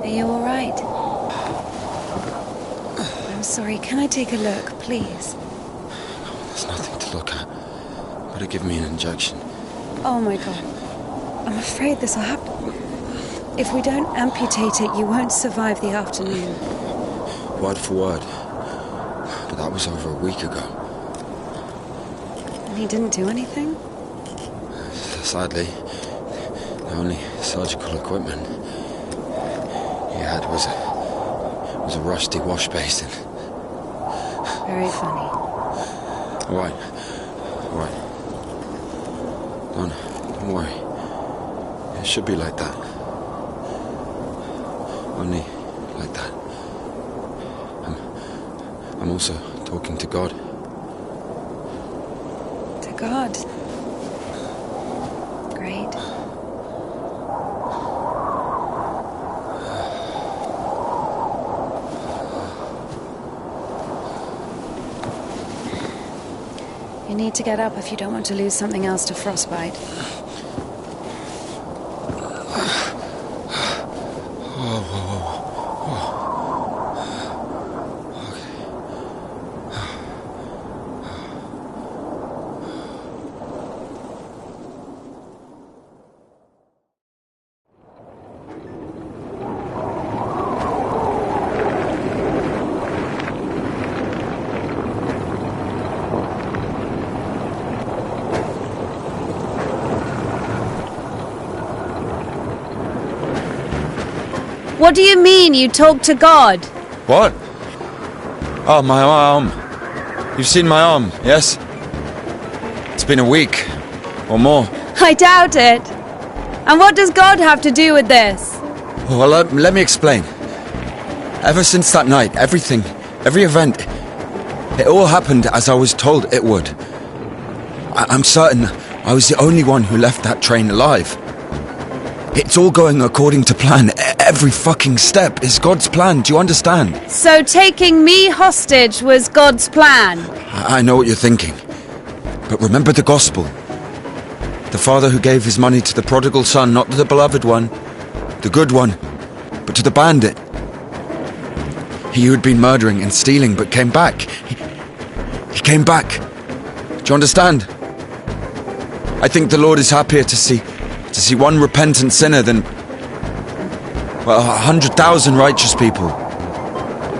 Are you all right? I'm sorry, can I take a look, please? There's nothing to look at. Better give me an injection. Oh my God. I'm afraid this will happen. If we don't amputate it, you won't survive the afternoon. Word for word. But that was over a week ago. And he didn't do anything? Sadly, the only surgical equipment he had was a rusty wash basin. Very funny. All right. Don't worry. It should be like that. Only like that. I'm also talking to God. To God? Great. You need to get up if you don't want to lose something else to frostbite. What do you mean, you talk to God? What? Oh, my arm. You've seen my arm, yes? It's been a week, or more. I doubt it. And what does God have to do with this? Well, let me explain. Ever since that night, every event, it all happened as I was told it would. I'm certain I was the only one who left that train alive. It's all going according to plan. Every fucking step is God's plan, do you understand? So taking me hostage was God's plan? I know what you're thinking. But remember the gospel. The father who gave his money to the prodigal son, not to the beloved one, the good one, but to the bandit. He who had been murdering and stealing but came back. He came back. Do you understand? I think the Lord is happier to see one repentant sinner than, well, 100,000 righteous people.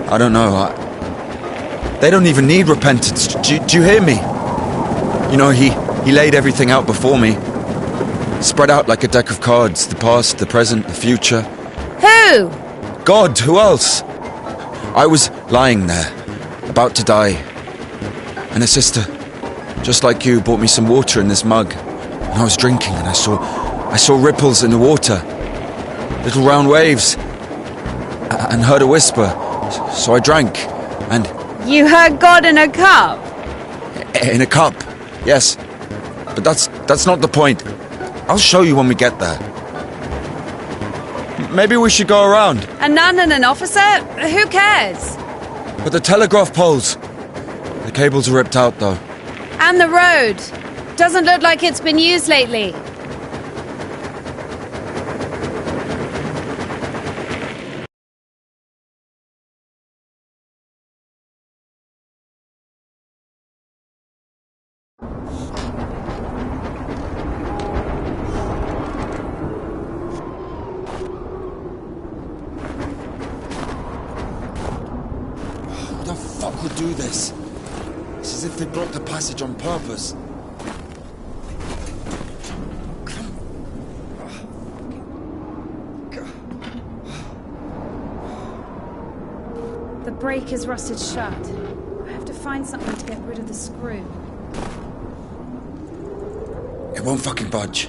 I don't know. They don't even need repentance. Do you hear me? You know, he laid everything out before me. Spread out like a deck of cards. The past, the present, the future. Who? God, who else? I was lying there, about to die. And a sister, just like you, brought me some water in this mug. And I was drinking and I saw ripples in the water. Little round waves. And heard a whisper. So I drank. And... You heard God in a cup? In a cup, yes. But that's not the point. I'll show you when we get there. Maybe we should go around. A nun and an officer? Who cares? But the telegraph poles. The cables are ripped out, though. And the road. Doesn't look like it's been used lately. Who the fuck would do this? It's as if they blocked the passage on purpose. The brake is rusted shut. I have to find something to get rid of the screw. It won't fucking budge.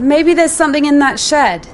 Maybe there's something in that shed.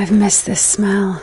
I've missed this smell.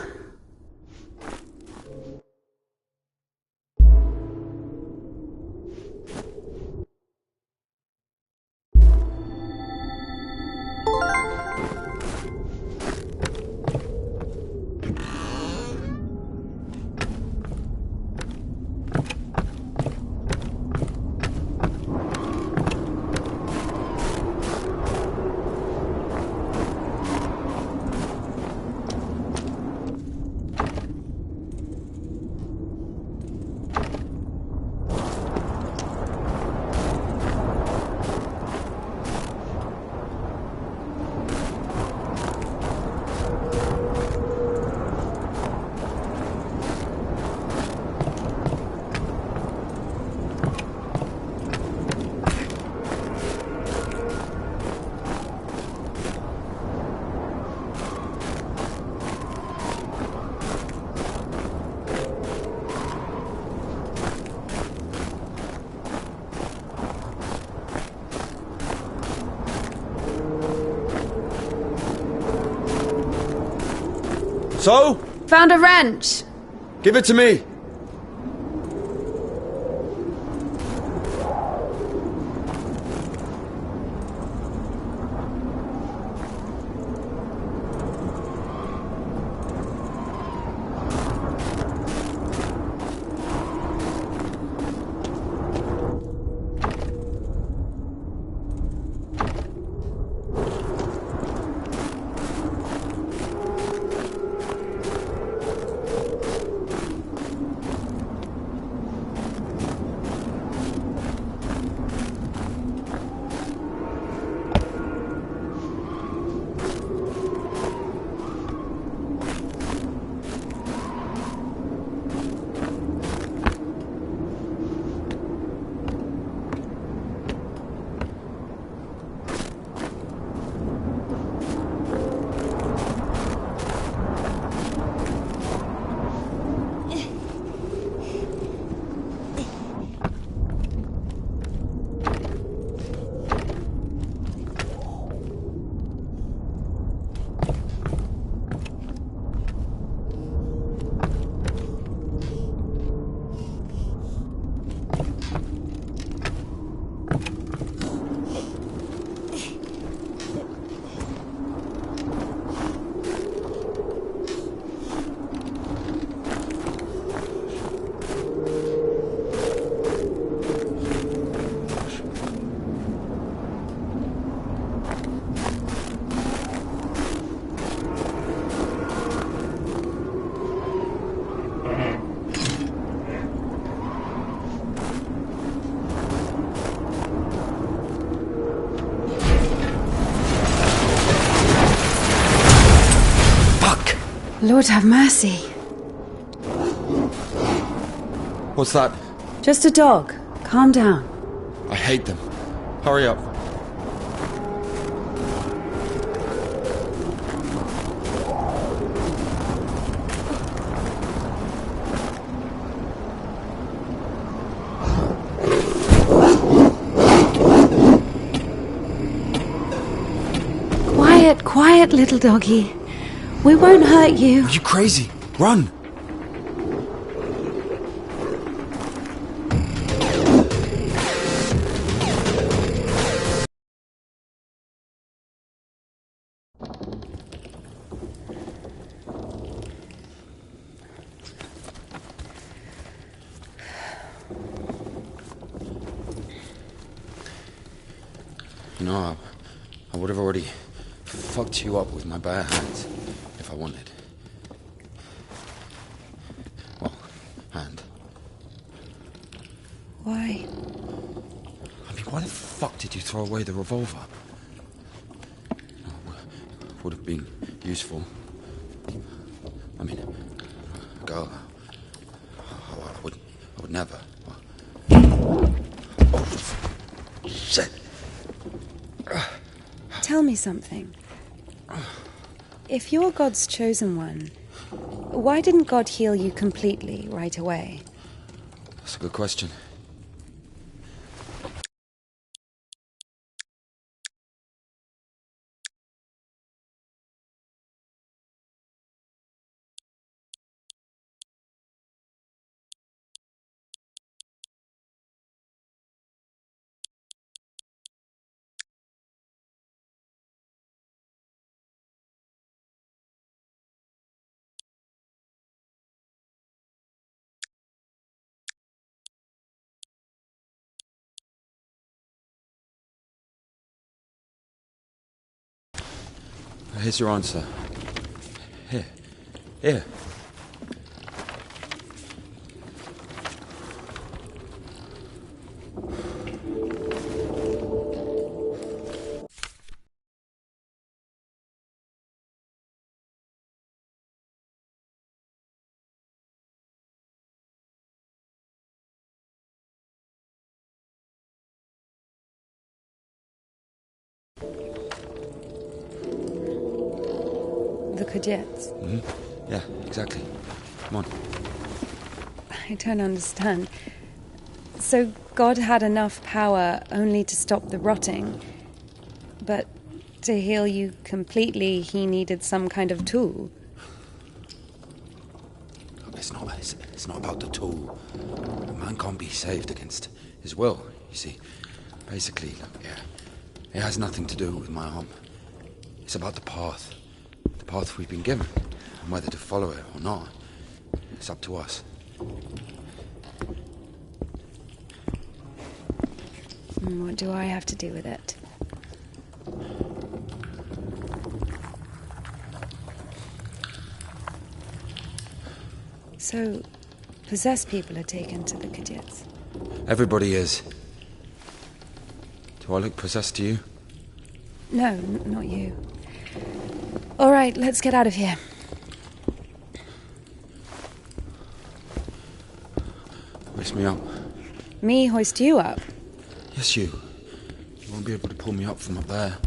So? Found a wrench. Give it to me. Lord have mercy. What's that? Just a dog. Calm down. I hate them. Hurry up. Quiet, quiet, little doggy. We won't hurt you. Are you crazy? Run! You know, I would have already fucked you up with my bare hands if I wanted. Well, hand. Why? I mean, why the fuck did you throw away the revolver? Would have been useful. I mean, a girl. I would never. Oh, shit. Tell me something. If you're God's chosen one, why didn't God heal you completely right away? That's a good question. Here's your answer. Here. Here. The Kudets. Mm-hmm. Yeah, exactly. Come on. I don't understand. So God had enough power only to stop the rotting, but to heal you completely, he needed some kind of tool. It's not about the tool. A man can't be saved against his will, you see. Basically, it has nothing to do with my arm. It's about the path. The path we've been given. And whether to follow it or not, it's up to us. And what do I have to do with it? So, possessed people are taken to the Kudets. Everybody is. Do I look possessed to you? No, not you. All right, let's get out of here. Hoist me up. Me hoist you up? Yes, you. You won't be able to pull me up from up there.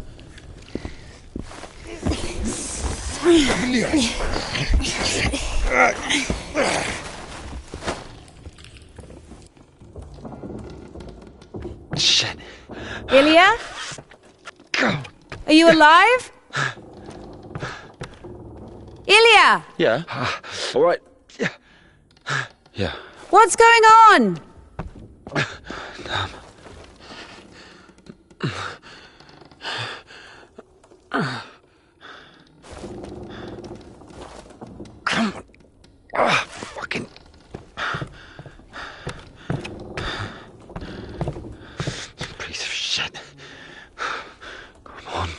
Shit. Ilya? God. Are you alive? Ilya! Yeah. All right. Yeah. Yeah. What's going on? Damn. Come on. Fucking. Piece of shit. Come on.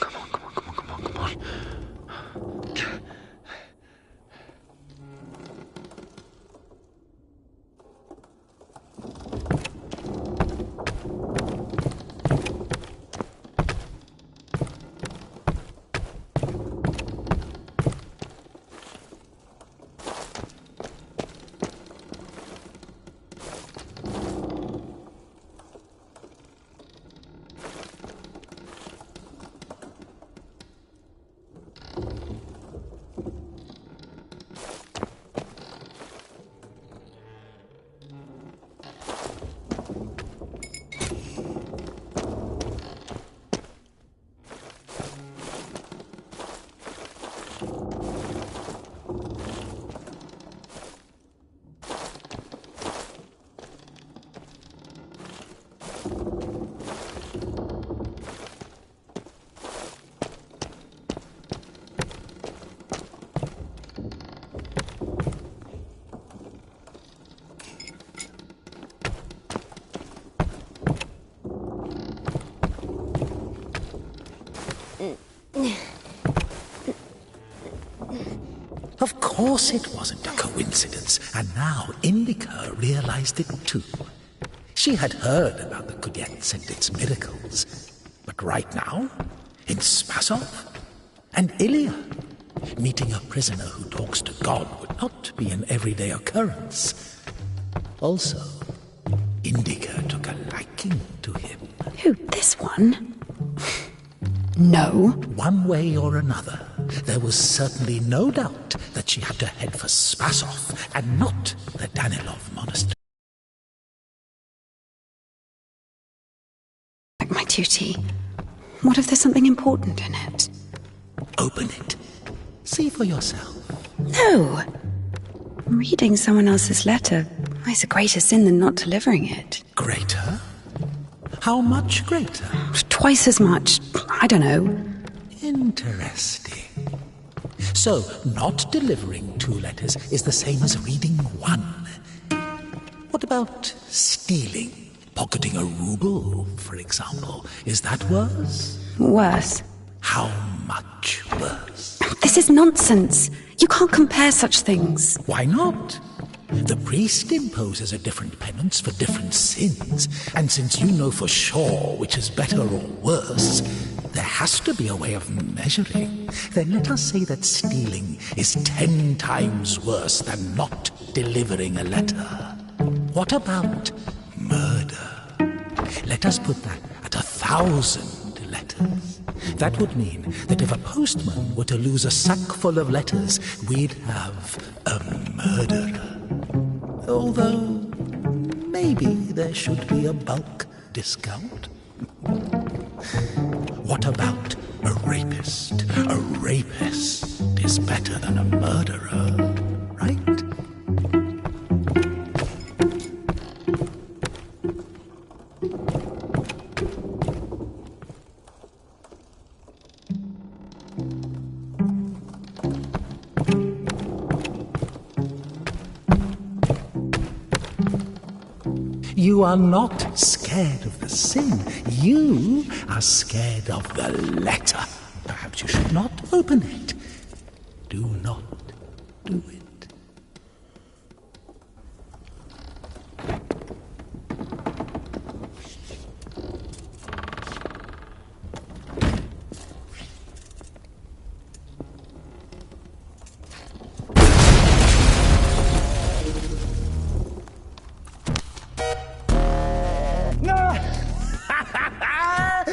course it wasn't a coincidence, and now Indika realized it too. She had heard about the Kudets and its miracles, but right now, in Spasov and Ilya, meeting a prisoner who talks to God would not be an everyday occurrence. Also, Indika took a liking to him. Who, this one? No. One way or another, there was certainly no doubt that she had to head for Spasov and not the Danilov monastery. Like my duty. What if there's something important in it? Open it. See for yourself. No. Reading someone else's letter is a greater sin than not delivering it. Greater? How much greater? Twice as much. I don't know. Interesting. So, not delivering 2 letters is the same as reading 1. What about stealing? Pocketing a ruble, for example. Is that worse? Worse. How much worse? This is nonsense. You can't compare such things. Why not? The priest imposes a different penance for different sins, and since you know for sure which is better or worse, there has to be a way of measuring. Then let us say that stealing is 10 times worse than not delivering a letter. What about murder? Let us put that at 1,000 letters. That would mean that if a postman were to lose a sack full of letters, we'd have a murderer. Although, maybe there should be a bulk discount. What about a rapist? A rapist is better than a murderer, right? You are not scared of the sin. You are scared of the letter. Perhaps you should not open it. Do not do it.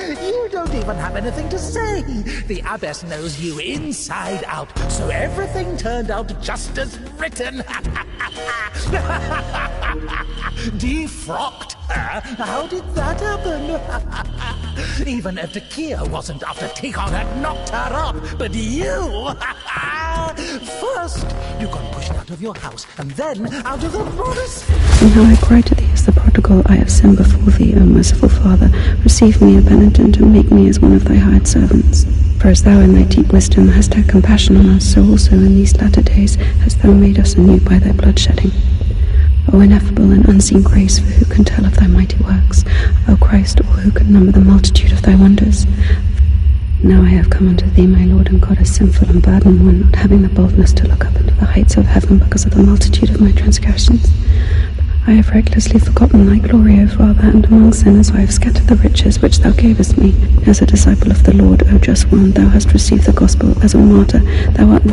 You don't even have anything to say. The abbess knows you inside out, so everything turned out just as written. Defrocked her? How did that happen? Even Evdokia wasn't after Tikhon had knocked her up, but you... First, you got pushed out of your house, and then out of the monastery. And now I cry to thee as the prodigal, I have sinned before thee, O merciful Father. Receive me a penitent, and make me as one of thy hired servants. For as thou in thy deep wisdom hast had compassion on us, so also in these latter days hast thou made us anew by thy bloodshedding. O ineffable and unseen grace, for who can tell of thy mighty works? O Christ, or who can number the multitude of thy wonders? Now I have come unto thee, my Lord and God, a sinful and burdened one, not having the boldness to look up into the heights of heaven because of the multitude of my transgressions. I have recklessly forgotten thy glory, O Father, and among sinners I have scattered the riches which thou gavest me. As a disciple of the Lord, O just one, thou hast received the gospel. As a martyr, thou art...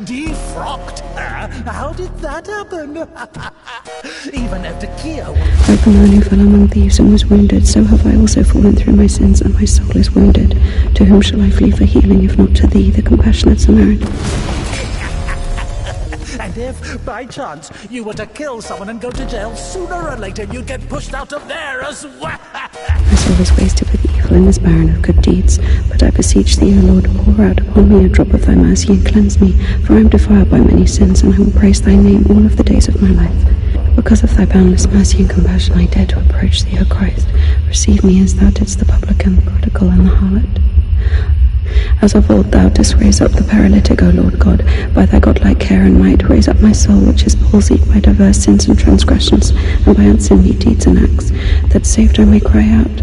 Defrocked her? How did that happen? Even Evdokia... Like the man who fell among thieves and was wounded, so have I also fallen through my sins, and my soul is wounded. To whom shall I flee for healing, if not to thee, the compassionate Samaritan? And if, by chance, you were to kill someone and go to jail, sooner or later you'd get pushed out of there as well. My soul is wasted with evil and is barren of good deeds. But I beseech thee, O Lord, pour out upon me a drop of thy mercy and cleanse me, for I am defiled by many sins, and I will praise thy name all of the days of my life. Because of thy boundless mercy and compassion I dare to approach thee, O Christ. Receive me as thou didst the publican, the prodigal, and the harlot. As of old thou didst raise up the paralytic, O Lord God, by thy godlike care and might raise up my soul, which is palsied by diverse sins and transgressions, and by unseemly deeds and acts, that saved I may cry out.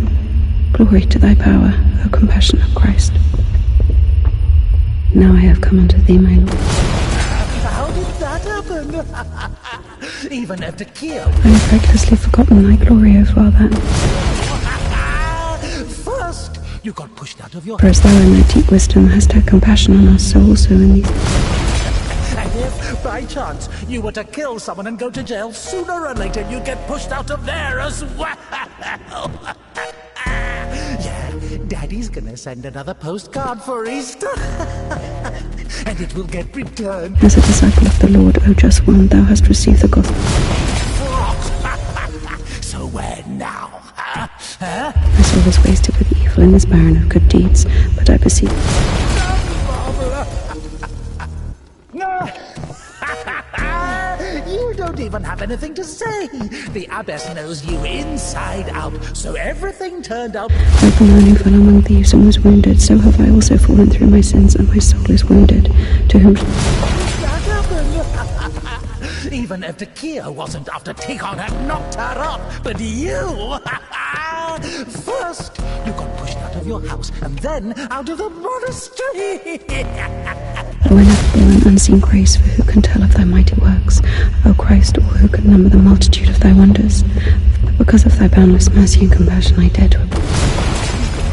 Glory to thy power, O compassionate Christ. Now I have come unto thee, my lord. How did that happen? Even after Keo. I have recklessly forgotten thy glory, O Father. First, you got pushed out of your For as thou in thy deep wisdom hast had compassion on us, so also in these... And if, by chance, you were to kill someone and go to jail, sooner or later you'd get pushed out of there as well. Yeah, Daddy's gonna send another postcard for Easter. And it will get returned. As a disciple of the Lord, O just one, thou hast received the gospel. So where now? Huh? My soul is wasted with evil and is barren of good deeds, but I beseech... No! You don't even have anything to say. The abbess knows you inside out, so everything turned out... Like the man who fell among thieves and was wounded, so have I also fallen through my sins, and my soul is wounded. To whom... That happened. Even after Kia wasn't after Tikon had knocked her up, but you... First, you got pushed out of your house, and then out of the monastery. O ineffable and unseen grace, for who can tell of thy mighty works? O Christ, or who can number the multitude of thy wonders? Because of thy boundless mercy and compassion, I dare to...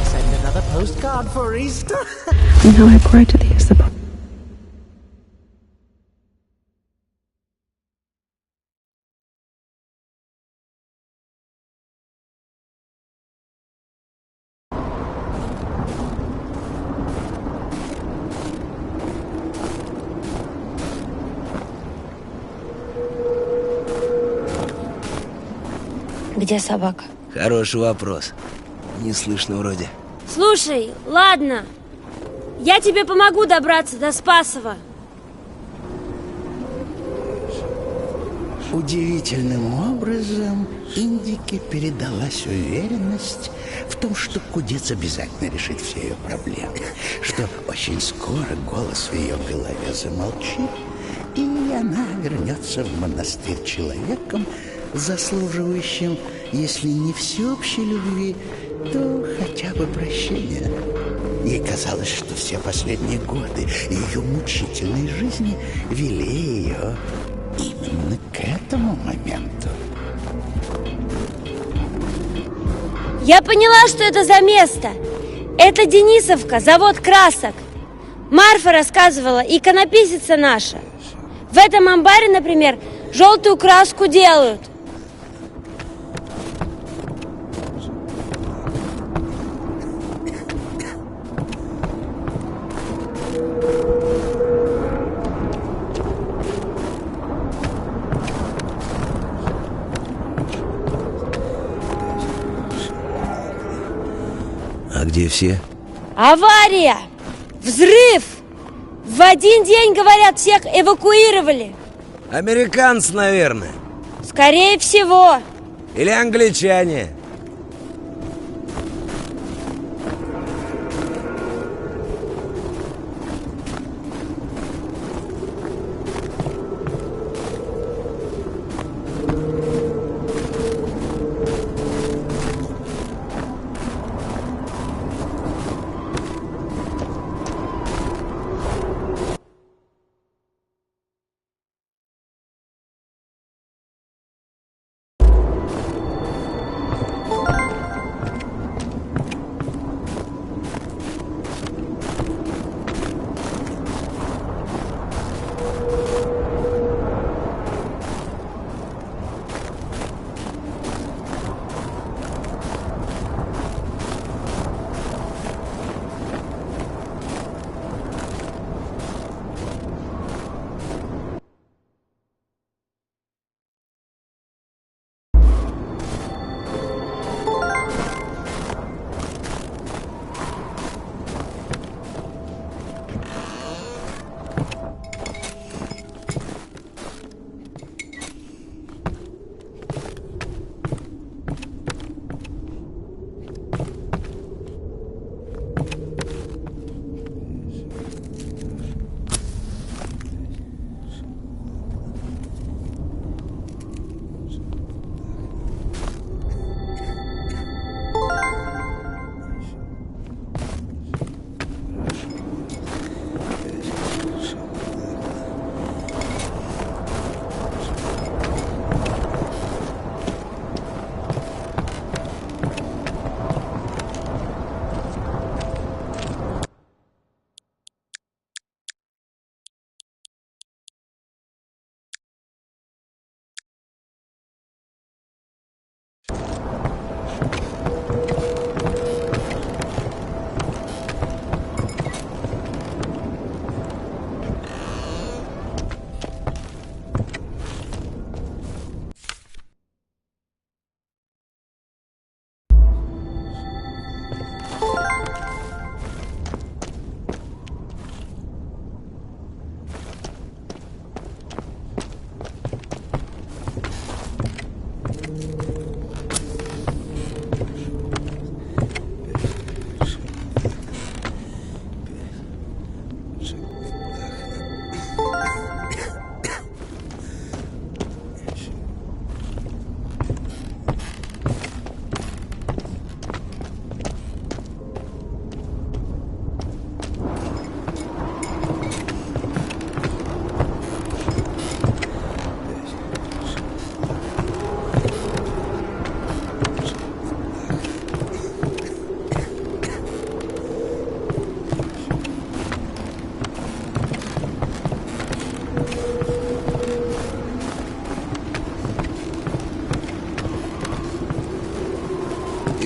Send another postcard for Easter. And now I cry to thee as the... Где собака? Хороший вопрос. Не слышно вроде. Слушай, ладно. Я тебе помогу добраться до Спасова. Удивительным образом Индике передалась уверенность в том, что кудец обязательно решит все ее проблемы, что очень скоро голос в ее голове замолчит, и она вернется в монастырь человеком, заслуживающим, если не всеобщей любви, то хотя бы прощения. Ей казалось, что все последние годы ее мучительной жизни вели ее именно к этому моменту. Я поняла, что это за место. Это Денисовка, завод красок. Марфа рассказывала, иконописица наша. В этом амбаре, например, желтую краску делают. А где все? Авария! Взрыв! В один день, говорят, всех эвакуировали. Американцы, наверное. Скорее всего. Или англичане.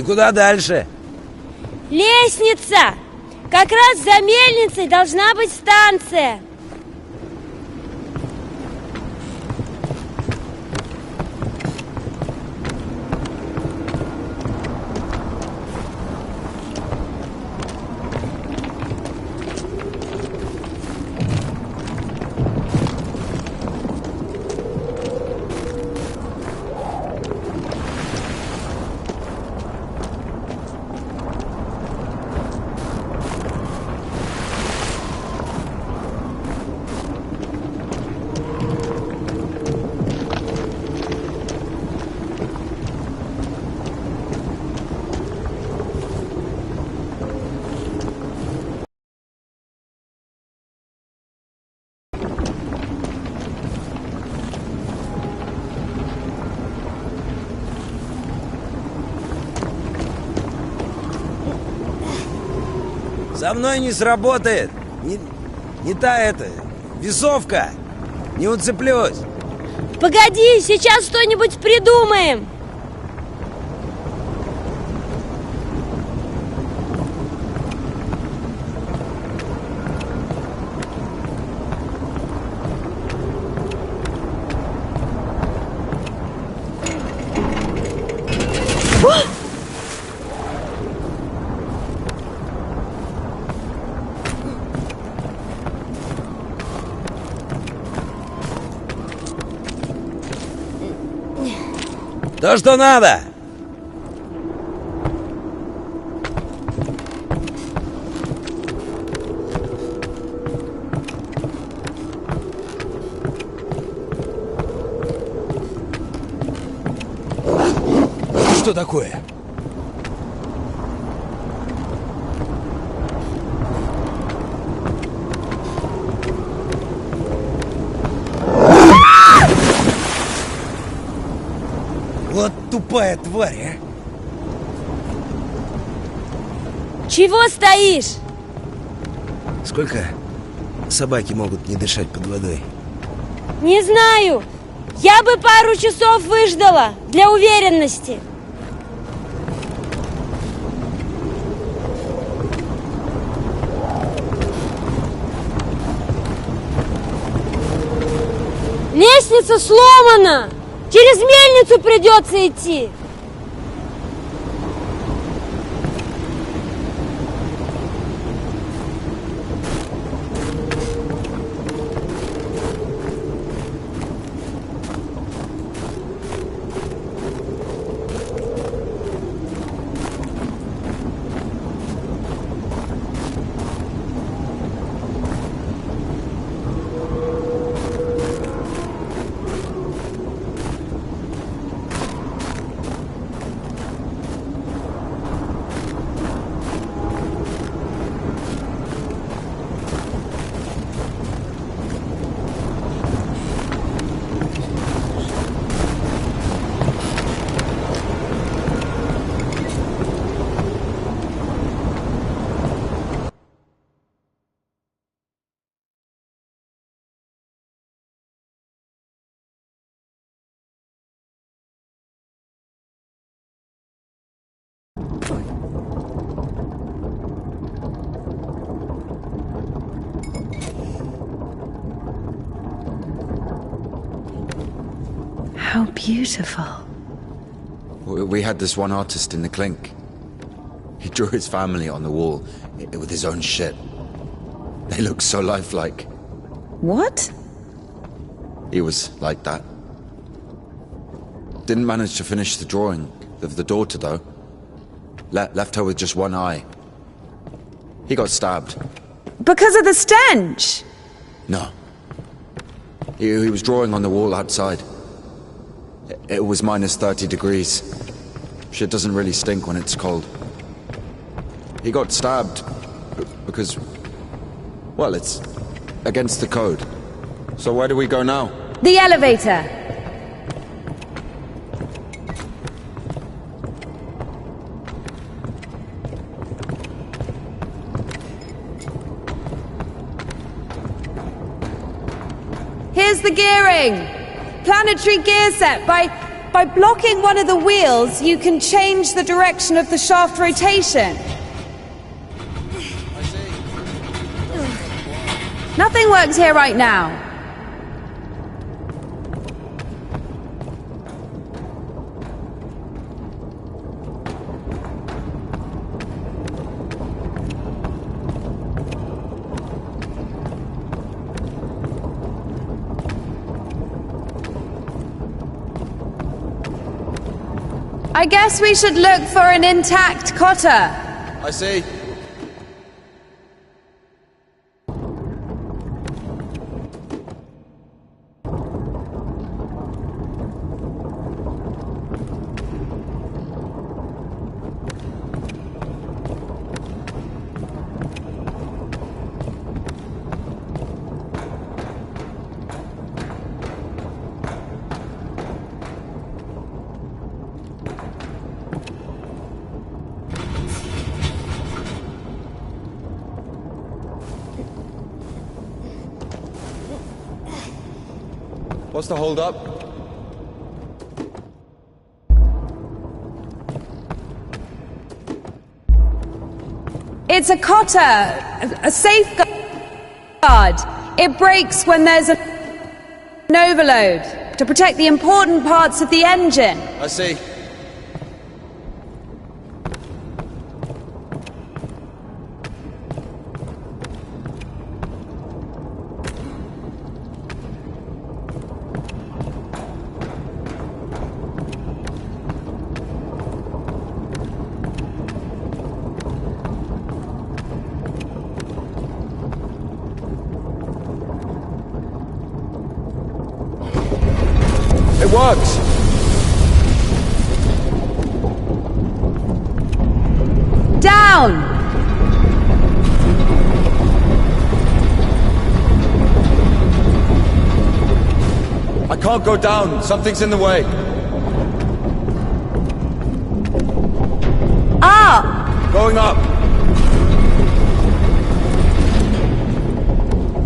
куда дальше? Лестница! Как раз за мельницей должна быть станция. Со мной не сработает. Не та эта весовка. Не уцеплюсь. Погоди, сейчас что-нибудь придумаем. То, что надо. Что такое? Вот тупая тварь, а. Чего стоишь? Сколько собаки могут не дышать под водой? Не знаю. Я бы пару часов выждала для уверенности. Лестница сломана. Через мельницу придется идти. How beautiful. We had this one artist in the clink. He drew his family on the wall with his own shit. They look so lifelike. What? He was like that. Didn't manage to finish the drawing of the daughter, though. Left her with just one eye. He got stabbed. Because of the stench? No. He was drawing on the wall outside. It was minus 30 degrees. Shit doesn't really stink when it's cold. He got stabbed because, well, it's against the code. So where do we go now? The elevator! Here's the gearing! Planetary gear set by By blocking one of the wheels, you can change the direction of the shaft rotation. Nothing works here right now. I guess we should look for an intact cotter. I see. What's the hold up? It's a cotter, a safeguard. It breaks when there's an overload to protect the important parts of the engine. I see. It works! Down! I can't go down. Something's in the way. Up! Going up.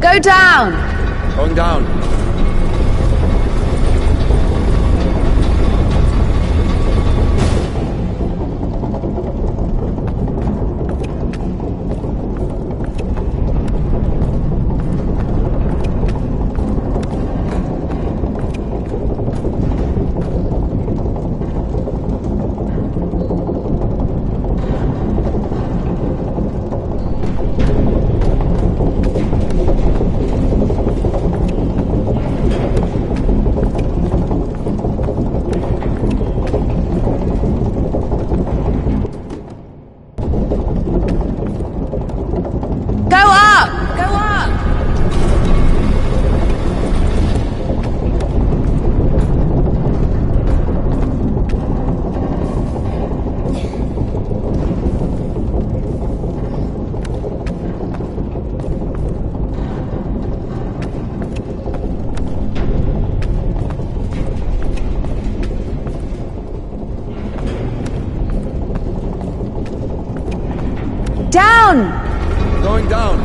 Go down! Going down. Down! Going down.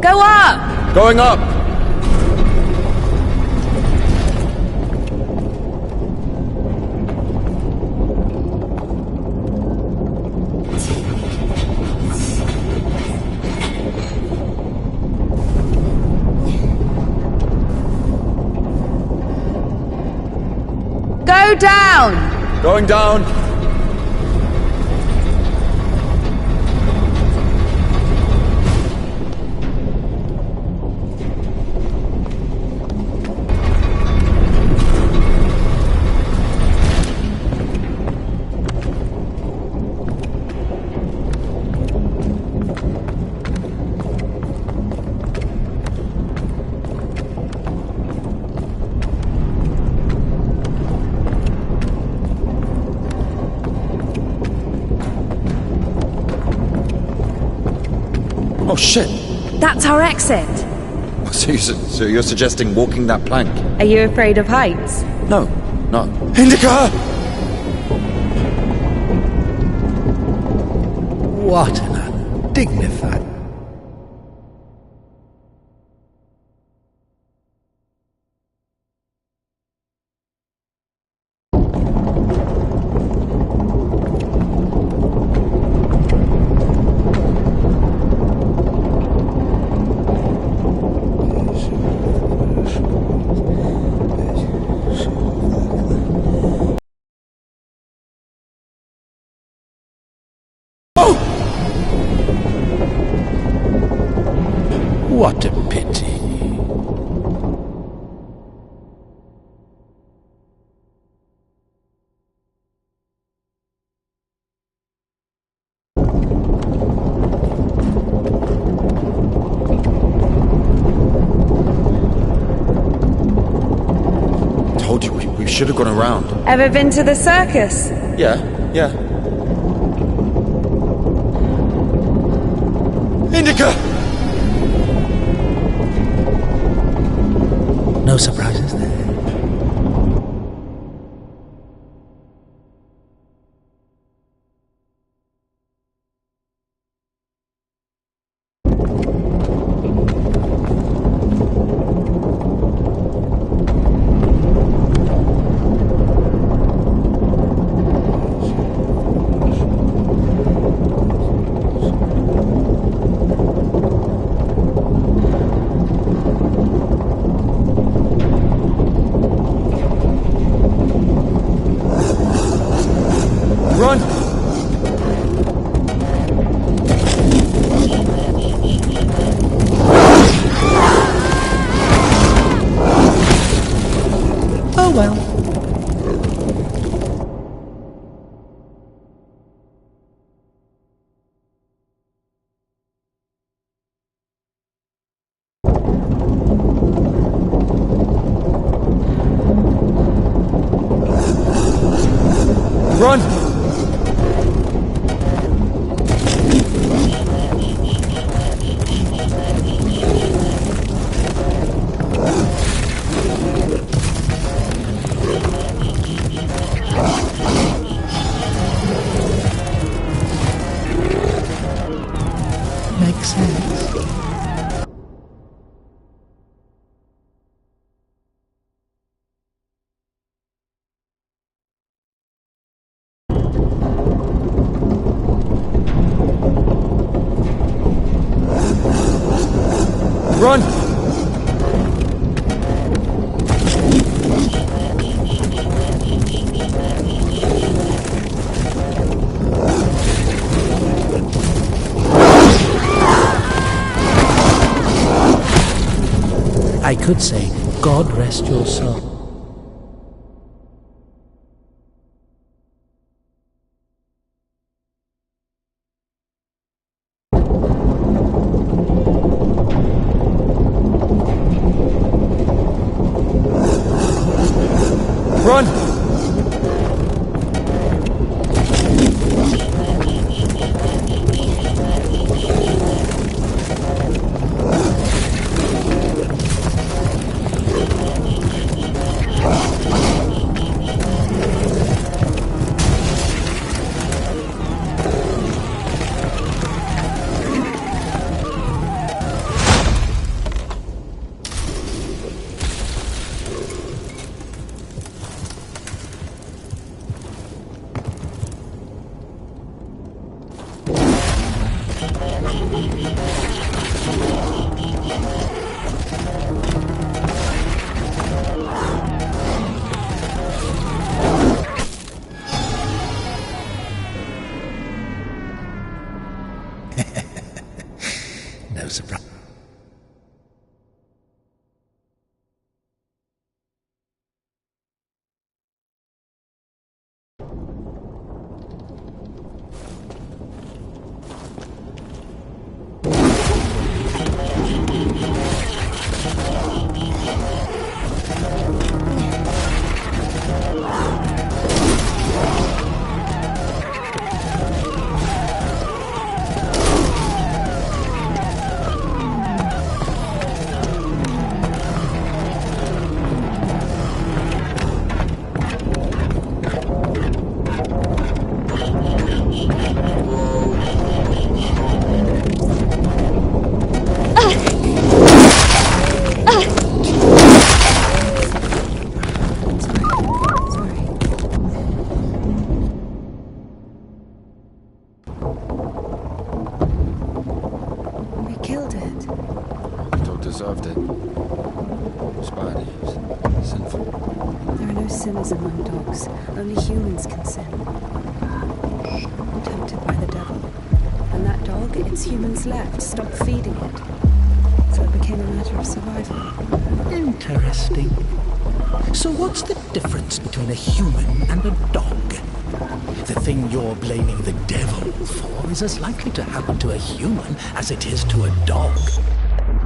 Go up! Going up. Go down! Going down. shit! That's our exit. So you're suggesting walking that plank? Are you afraid of heights? No, no. Indika! What an undignified... What a pity. Told you, we should have gone around. Ever been to the circus? Yeah. Indika! No surprises there. Run! Oh well. Run! Makes sense. Run! I could say, God rest your soul. Run! sinners among dogs. Only humans can sin. Tempted by the devil. And that dog, its humans left, stopped feeding it. So it became a matter of survival. Interesting. So what's the difference between a human and a dog? The thing you're blaming the devil for is as likely to happen to a human as it is to a dog.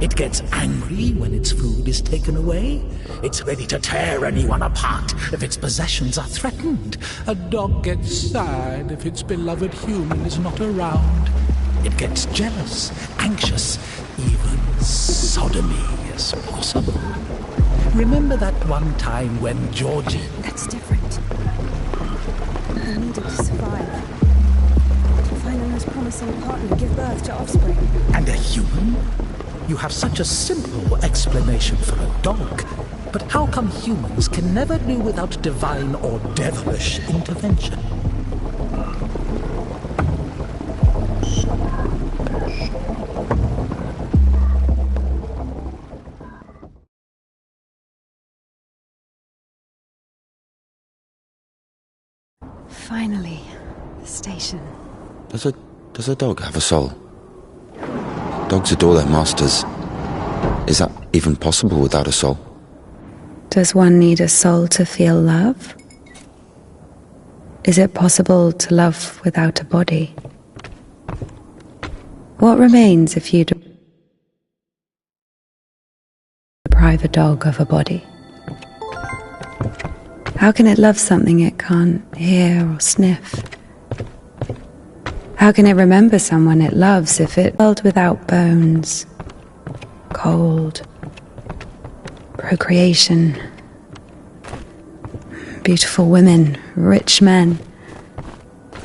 It gets angry when its food is taken away. It's ready to tear anyone apart if its possessions are threatened. A dog gets sad if its beloved human is not around. It gets jealous, anxious, even sodomy is possible. Remember that one time when Georgie... That's different. I needed to survive. To find the most promising partner, give birth to offspring. And a human? You have such a simple explanation for a dog. But how come humans can never do without divine or devilish intervention? Finally, the station. Does a dog have a soul? Dogs adore their masters. Is that even possible without a soul? Does one need a soul to feel love? Is it possible to love without a body? What remains if you deprive a dog of a body? How can it love something it can't hear or sniff? How can it remember someone it loves if it world without bones, cold, procreation, beautiful women, rich men,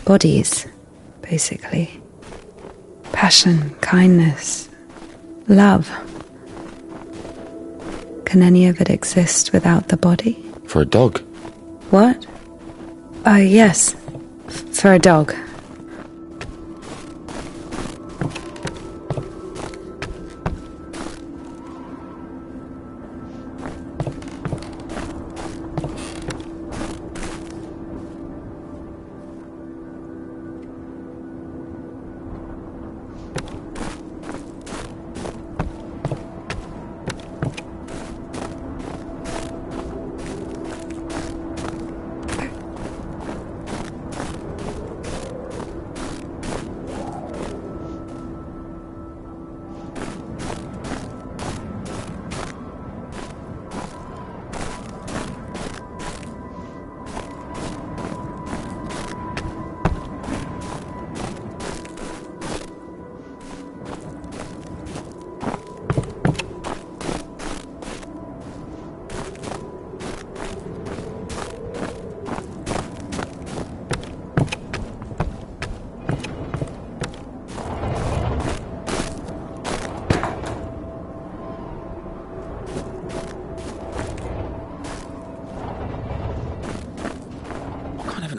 bodies, basically, passion, kindness, love? Can any of it exist without the body? For a dog? What? Yes, for a dog.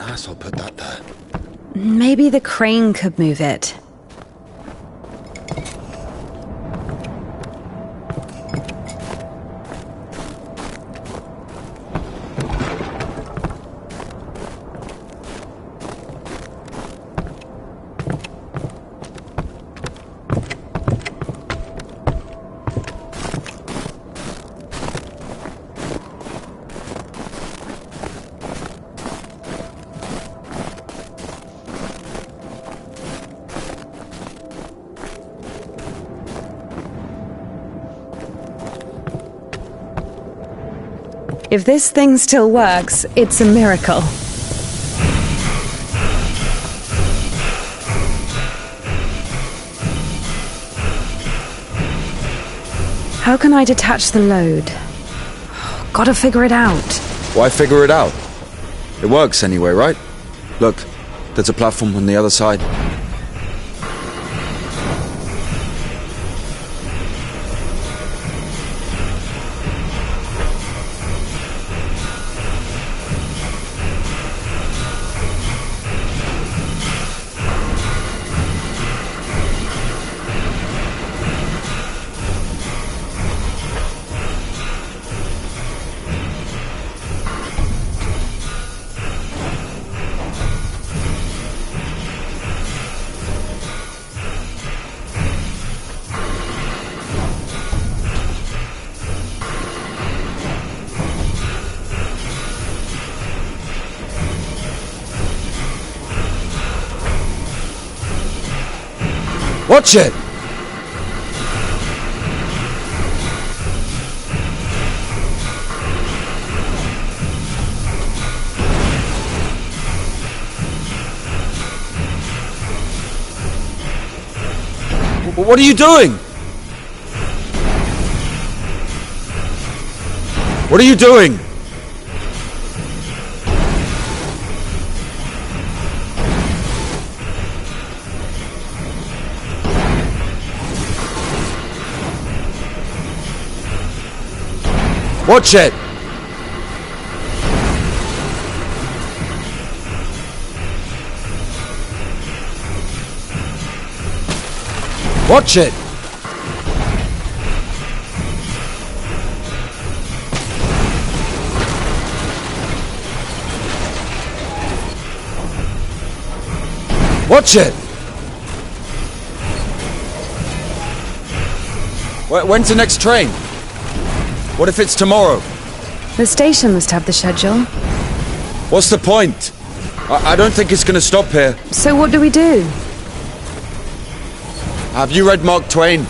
Asshole put that there. Maybe the crane could move it. If this thing still works, it's a miracle. How can I detach the load? Gotta figure it out. Why figure it out? It works anyway, right? Look, there's a platform on the other side. Watch it! What are you doing? What are you doing? Watch it! Watch it! Watch it! When's the next train? What if it's tomorrow? The station must have the schedule. What's the point? I don't think it's gonna stop here. So what do we do? Have you read Mark Twain?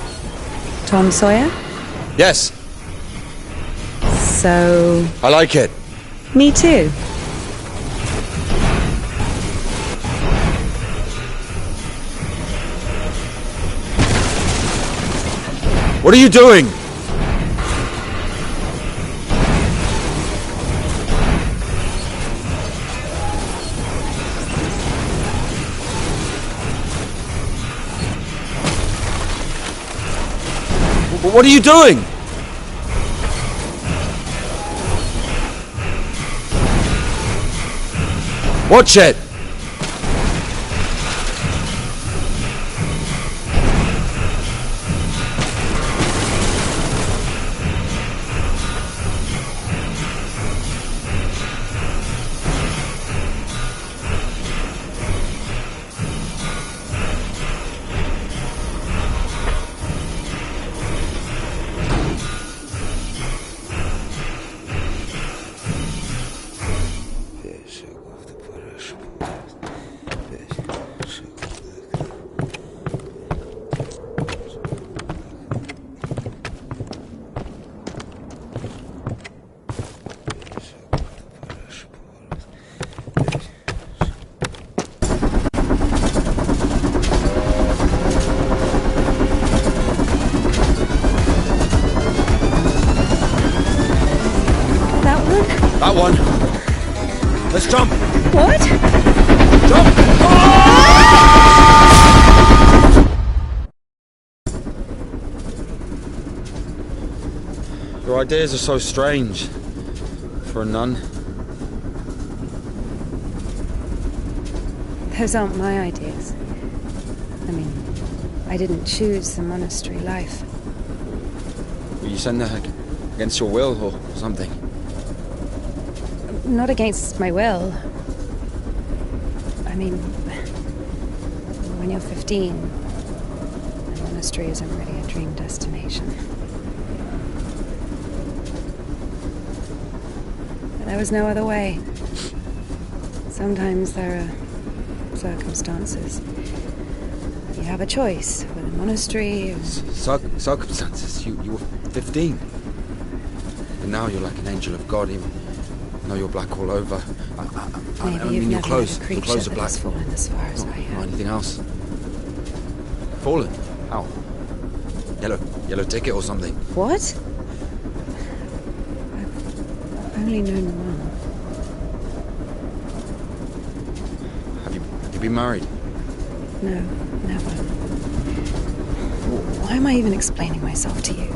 Tom Sawyer? Yes, So... I like it. me too. What are you doing? What are you doing? Watch it! That one. Let's jump. What? Jump. Your ideas are so strange for a nun. Those aren't my ideas. I mean, I didn't choose the monastery life. Were you sent there against your will or something? Not against my will. I mean, when you're 15, the monastery isn't really a dream destination. But there was no other way. Sometimes there are circumstances. You have a choice with a monastery or... Circumstances? You were 15. And now you're like an angel of God, even though you're black all over. I Maybe mean, you've your never clothes, met a your creature clothes are that black. has fallen as far as I Not have. anything else. Fallen? How? Yellow ticket or something? What? I've only known one. Have you been married? No, never. Why am I even explaining myself to you?